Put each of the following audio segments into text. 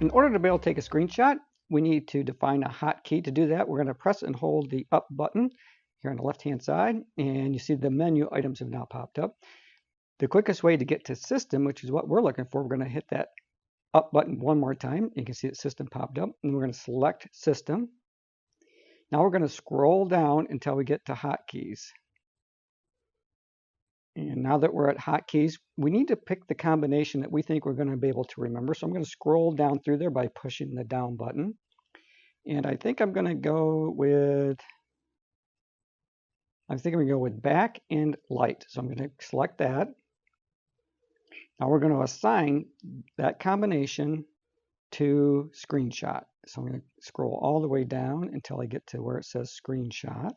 In order to be able to take a screenshot, we need to define a hotkey. To do that, we're going to press and hold the up button here on the left-hand side, and you see the menu items have now popped up. The quickest way to get to system, which is what we're looking for, we're going to hit that up button one more time. You can see that system popped up, and we're going to select system. Now we're going to scroll down until we get to hotkeys. And now that we're at hotkeys, we need to pick the combination that we think we're going to be able to remember. So I'm going to scroll down through there by pushing the down button. And I think I'm going to go with back and light. So I'm going to select that. Now we're going to assign that combination to screenshot. So I'm going to scroll all the way down until I get to where it says screenshot.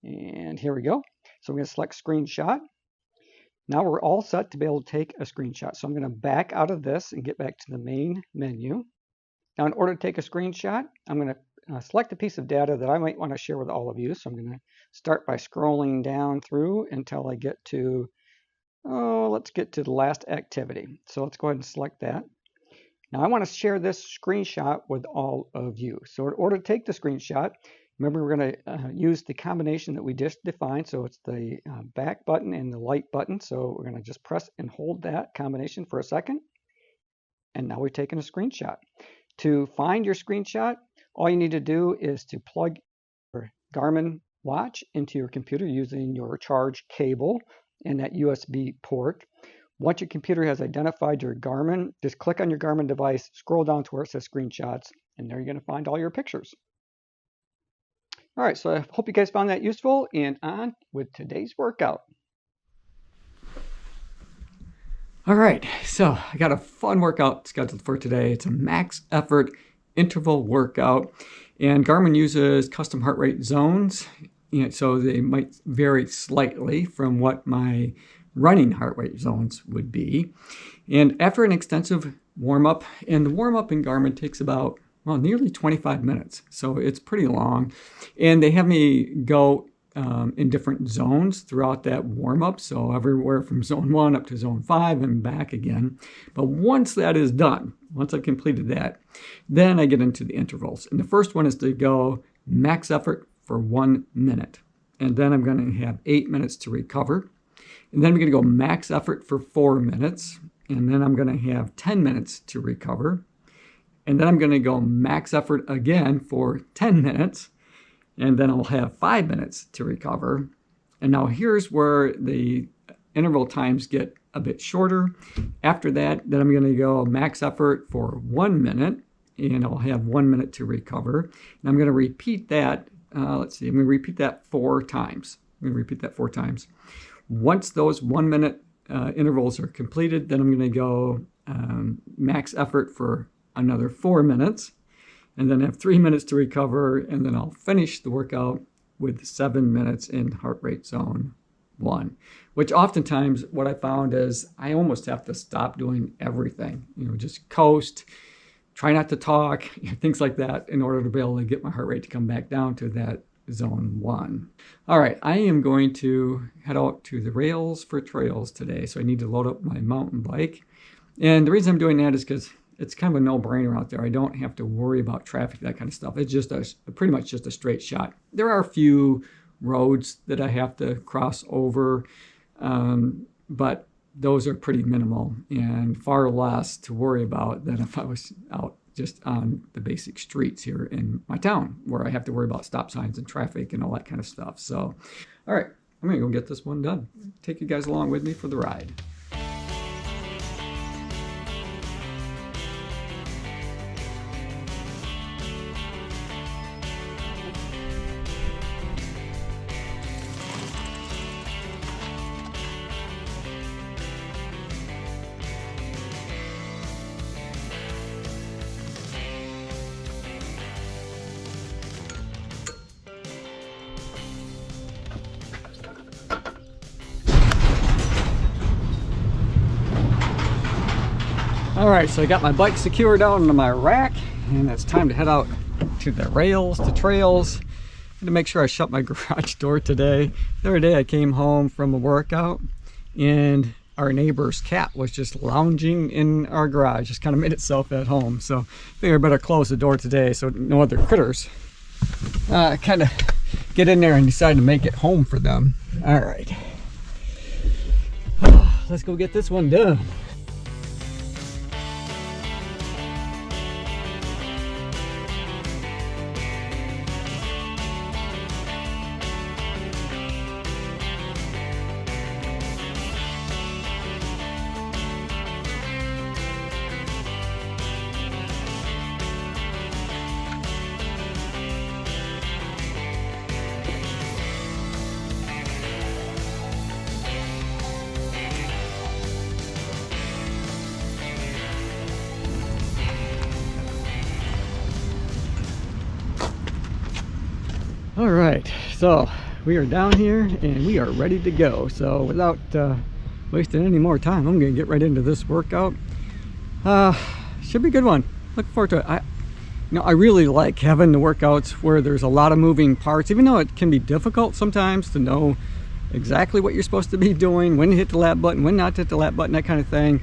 And here we go. So I'm going to select screenshot. Now we're all set to be able to take a screenshot. So I'm going to back out of this and get back to the main menu. Now in order to take a screenshot, I'm going to select a piece of data that I might want to share with all of you. So I'm going to start by scrolling down through until I get to, let's get to the last activity. So let's go ahead and select that. Now I want to share this screenshot with all of you. So in order to take the screenshot, remember we're going to use the combination that we just defined. So it's the back button and the light button. So we're going to just press and hold that combination for a second. And now we've taken a screenshot. To find your screenshot, all you need to do is to plug your Garmin watch into your computer using your charge cable and that USB port. Once your computer has identified your Garmin, just click on your Garmin device, scroll down to where it says screenshots, and there you're going to find all your pictures. All right, so I hope you guys found that useful, and on with today's workout. All right, so I got a fun workout scheduled for today. It's a max effort interval workout, and Garmin uses custom heart rate zones, so they might vary slightly from what my running heart rate zones would be. And after an extensive warm-up, and the warm-up in Garmin takes about, well, nearly 25 minutes, so it's pretty long. And they have me go in different zones throughout that warm-up, so everywhere from zone 1 up to zone 5 and back again. But once that is done, once I've completed that, then I get into the intervals. And the first one is to go max effort for 1 minute. And then I'm going to have 8 minutes to recover. And then I'm going to go max effort for 4 minutes. And then I'm going to have 10 minutes to recover. And then I'm going to go max effort again for 10 minutes. And then I'll have 5 minutes to recover. And now here's where the interval times get a bit shorter. After that, then I'm going to go max effort for 1 minute. And I'll have 1 minute to recover. And I'm going to repeat that. I'm going to repeat that 4 times. Once those 1 minute intervals are completed, then I'm going to go max effort for another 4 minutes, and then have 3 minutes to recover, and then I'll finish the workout with 7 minutes in heart rate zone 1, which oftentimes what I found is I almost have to stop doing everything, just coast, try not to talk, things like that, in order to be able to get my heart rate to come back down to that zone 1. All right, I am going to head out to the rails for trails today, so I need to load up my mountain bike. And the reason I'm doing that is because it's kind of a no-brainer out there. I don't have to worry about traffic, that kind of stuff. It's just pretty much just a straight shot. There are a few roads that I have to cross over, but those are pretty minimal and far less to worry about than if I was out just on the basic streets here in my town, where I have to worry about stop signs and traffic and all that kind of stuff. So, all right, I'm gonna go get this one done. Take you guys along with me for the ride. All right, so I got my bike secured down into my rack, and it's time to head out to the rails, to trails, to make sure I shut my garage door today. The other day I came home from a workout, and our neighbor's cat was just lounging in our garage, just kind of made itself at home. So I think I better close the door today so no other critters kind of get in there and decide to make it home for them. All right, let's go get this one done. All right, so we are down here and we are ready to go. So without wasting any more time, I'm gonna get right into this workout. Should be a good one. Looking forward to it. I really like having the workouts where there's a lot of moving parts, even though it can be difficult sometimes to know exactly what you're supposed to be doing, when to hit the lap button, when not to hit the lap button, that kind of thing.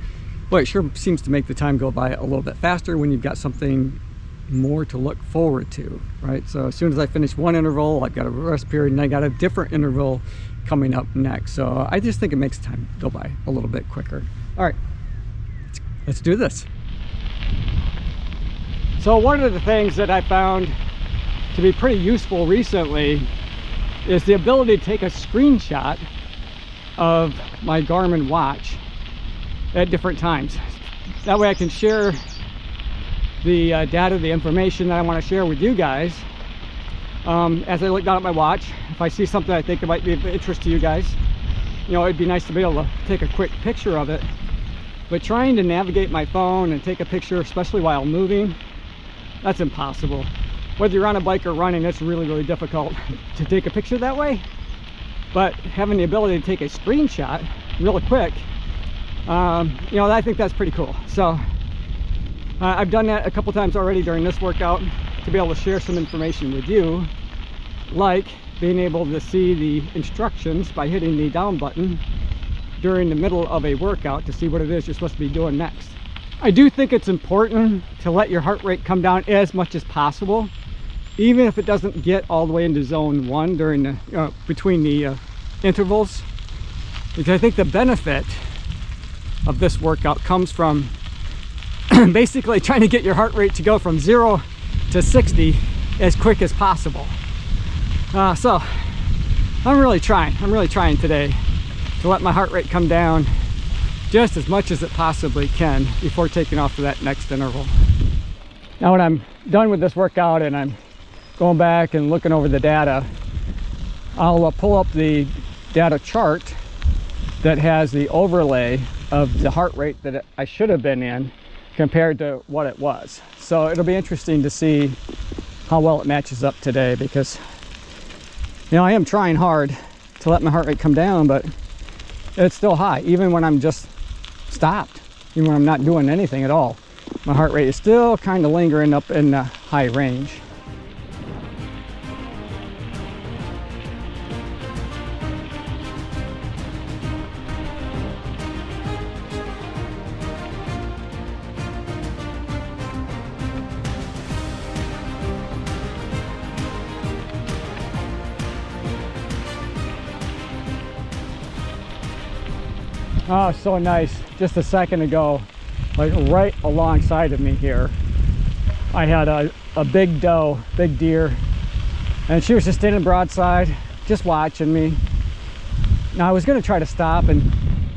But it sure seems to make the time go by a little bit faster when you've got something more to look forward to, right? So as soon as I finish one interval, I've got a rest period and I got a different interval coming up next. So I just think it makes time go by a little bit quicker. All right, let's do this. So one of the things that I found to be pretty useful recently is the ability to take a screenshot of my Garmin watch at different times. That way I can share the data, the information that I want to share with you guys. As I look down at my watch, if I see something I think might be of interest to you guys, it'd be nice to be able to take a quick picture of it. But trying to navigate my phone and take a picture, especially while moving, that's impossible. Whether you're on a bike or running, it's really, really difficult to take a picture that way. But having the ability to take a screenshot really quick, I think that's pretty cool. So I've done that a couple times already during this workout to be able to share some information with you, like being able to see the instructions by hitting the down button during the middle of a workout to see what it is you're supposed to be doing next. I do think it's important to let your heart rate come down as much as possible, even if it doesn't get all the way into zone 1 during the between the intervals, because I think the benefit of this workout comes from basically trying to get your heart rate to go from 0 to 60 as quick as possible. So I'm really trying today to let my heart rate come down just as much as it possibly can before taking off to that next interval. Now when I'm done with this workout and I'm going back and looking over the data, I'll pull up the data chart that has the overlay of the heart rate that I should have been in compared to what it was. So it'll be interesting to see how well it matches up today, because I am trying hard to let my heart rate come down, but it's still high even when I'm just stopped, even when I'm not doing anything at all. My heart rate is still kind of lingering up in the high range. Oh, so nice. Just a second ago, like right alongside of me here, I had a big doe, big deer, and she was just standing broadside, just watching me. Now I was gonna try to stop and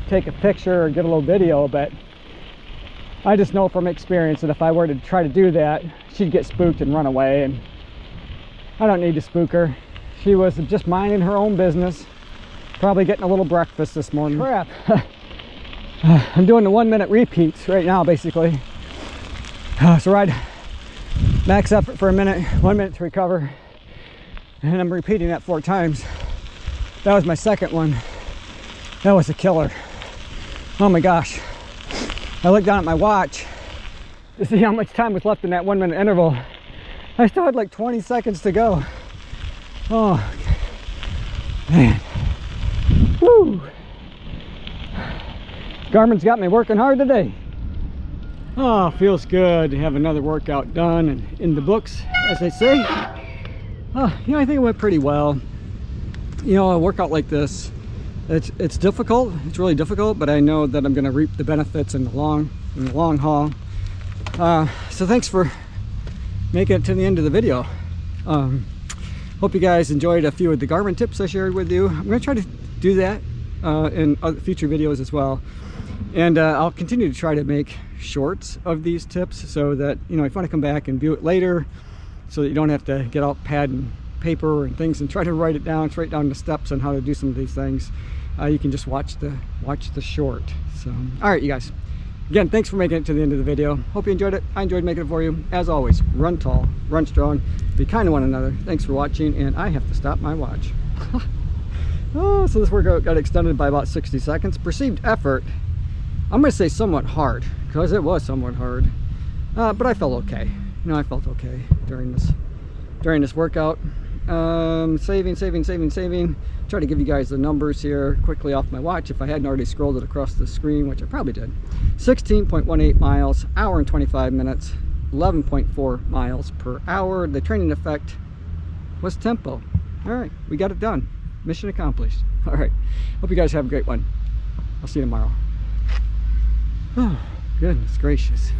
take a picture or get a little video, but I just know from experience that if I were to try to do that, she'd get spooked and run away, and I don't need to spook her. She was just minding her own business, probably getting a little breakfast this morning. Crap. I'm doing the 1 minute repeats right now, basically. So I'd max effort for a minute, 1 minute to recover, and I'm repeating that 4 times. That was my second one. That was a killer. Oh my gosh. I looked down at my watch to see how much time was left in that 1 minute interval. I still had like 20 seconds to go. Oh, man. Woo. Garmin's got me working hard today. Oh, feels good to have another workout done and in the books, as they say. You know, I think it went pretty well. You know, a workout like this, it's difficult. It's really difficult, but I know that I'm going to reap the benefits in the long haul. So thanks for making it to the end of the video. Hope you guys enjoyed a few of the Garmin tips I shared with you. I'm going to try to do that in other future videos as well. And I'll continue to try to make shorts of these tips so that, you know, if you want to come back and view it later, so that you don't have to get out pad and paper and things and try to write it down, write down the steps on how to do some of these things. You can just watch the short. So, all right, you guys. Again, thanks for making it to the end of the video. Hope you enjoyed it. I enjoyed making it for you. As always, run tall, run strong, be kind to one another. Thanks for watching, and I have to stop my watch. Oh, so this workout got extended by about 60 seconds. Perceived effort, I'm going to say somewhat hard, because it was somewhat hard. But I felt okay. You know, I felt okay during this workout. Saving. Try to give you guys the numbers here quickly off my watch if I hadn't already scrolled it across the screen, which I probably did. 16.18 miles, hour and 25 minutes, 11.4 miles per hour. The training effect was tempo. All right, we got it done. Mission accomplished. All right, hope you guys have a great one. I'll see you tomorrow. Oh, goodness gracious.